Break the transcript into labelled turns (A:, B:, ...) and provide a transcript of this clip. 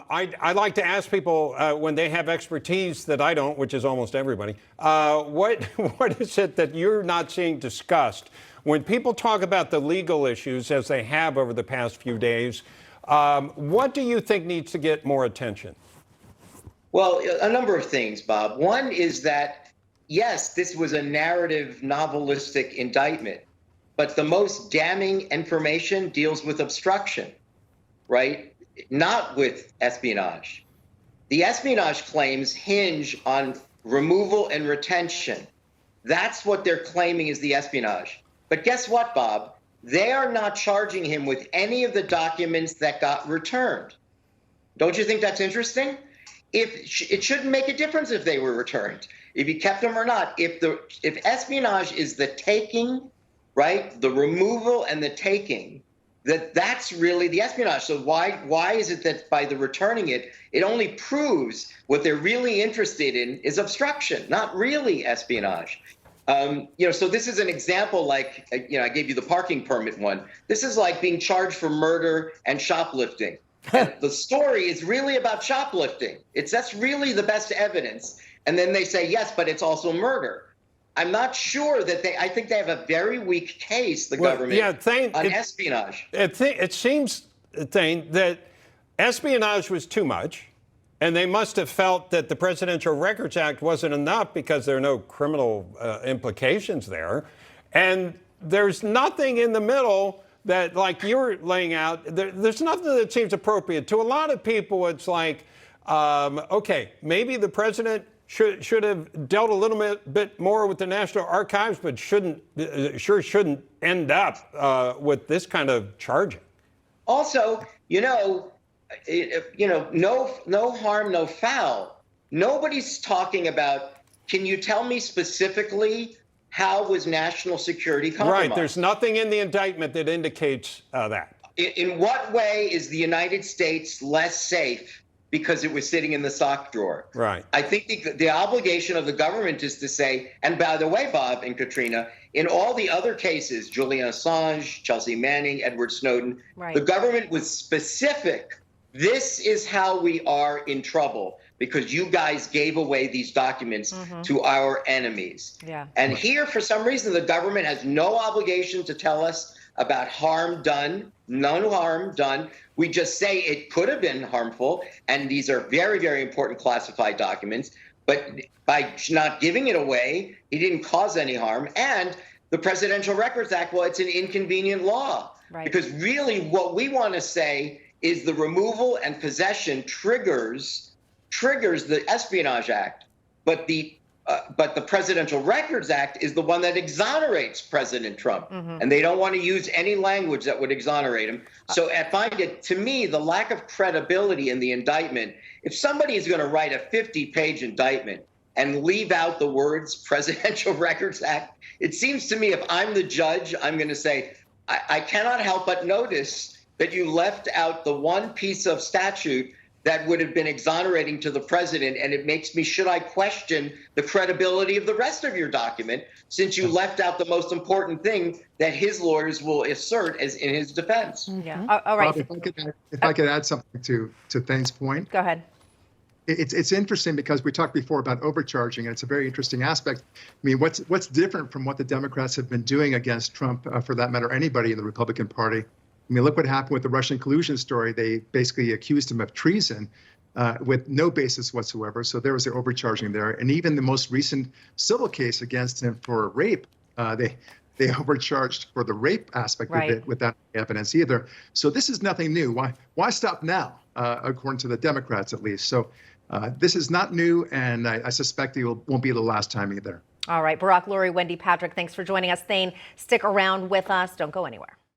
A: I like to ask people when they have expertise that I don't, which is almost everybody, what is it that you're not seeing discussed when people talk about the legal issues as they have over the past few days? What do you think needs to get more attention?
B: Well, a number of things, Bob. One is that, yes, this was a narrative, novelistic indictment, but the most damning information deals with obstruction, right? Not with espionage. The espionage claims hinge on removal and retention. That's what they're claiming is the espionage. But guess what, Bob? They are not charging him with any of the documents that got returned. Don't you think that's interesting? It shouldn't make a difference if they were returned, if he kept them or not. If espionage is the taking, right, the removal and the taking, that's really the espionage. So why is it that by the returning it only proves what they're really interested in is obstruction, not really espionage? So this is an example like, I gave you the parking permit one. This is like being charged for murder and shoplifting. And the story is really about shoplifting. That's really the best evidence. And then they say, yes, but it's also murder. I'm not sure that I think they have a very weak case, the government, on espionage.
A: It seems, Thane, that espionage was too much, and they must have felt that the Presidential Records Act wasn't enough because there are no criminal implications there. And there's nothing in the middle that, like you're laying out, there's nothing that seems appropriate. To a lot of people, it's like, okay, maybe the president should have dealt a little bit more with the National Archives, but shouldn't end up with this kind of charging.
B: Also, no harm, no foul. Nobody's talking about, can you tell me specifically how was national security compromised?
A: Right, there's nothing in the indictment that indicates that.
B: In what way is the United States less safe because it was sitting in the sock drawer?
A: Right.
B: I think the obligation of the government is to say, and by the way, Bob and Katrina, in all the other cases, Julian Assange, Chelsea Manning, Edward Snowden, the government was specific. This is how we are in trouble because you guys gave away these documents to our enemies. Yeah. And here, for some reason, the government has no obligation to tell us about harm done, no harm done. We just say it could have been harmful, and these are very, very important classified documents. But by not giving it away, he didn't cause any harm. And the Presidential Records Act, well, it's an inconvenient law. Right. Because really what we want to say is the removal and possession triggers the Espionage Act, but the Presidential Records Act is the one that exonerates President Trump, and they don't want to use any language that would exonerate him. So I find it, to me, the lack of credibility in the indictment. If somebody is going to write a 50-page indictment and leave out the words Presidential Records Act, it seems to me if I'm the judge, I'm going to say, I cannot help but notice that you left out the one piece of statute that would have been exonerating to the president, and it makes me, should I question the credibility of the rest of your document, since you left out the most important thing that his lawyers will assert as in his defense?
C: Yeah. All right.
D: Bob, if I could add something to Thane's point.
C: Go ahead.
D: It's interesting because we talked before about overcharging, and it's a very interesting aspect. I mean, what's different from what the Democrats have been doing against Trump, for that matter, anybody in the Republican Party? I mean, look what happened with the Russian collusion story. They basically accused him of treason with no basis whatsoever. So there was the overcharging there. And even the most recent civil case against him for rape, they overcharged for the rape aspect of it without evidence either. So this is nothing new. Why stop now, according to the Democrats at least? So this is not new, and I suspect it won't be the last time either.
C: All right, Barack Lurie, Wendy Patrick, thanks for joining us. Thane, stick around with us. Don't go anywhere.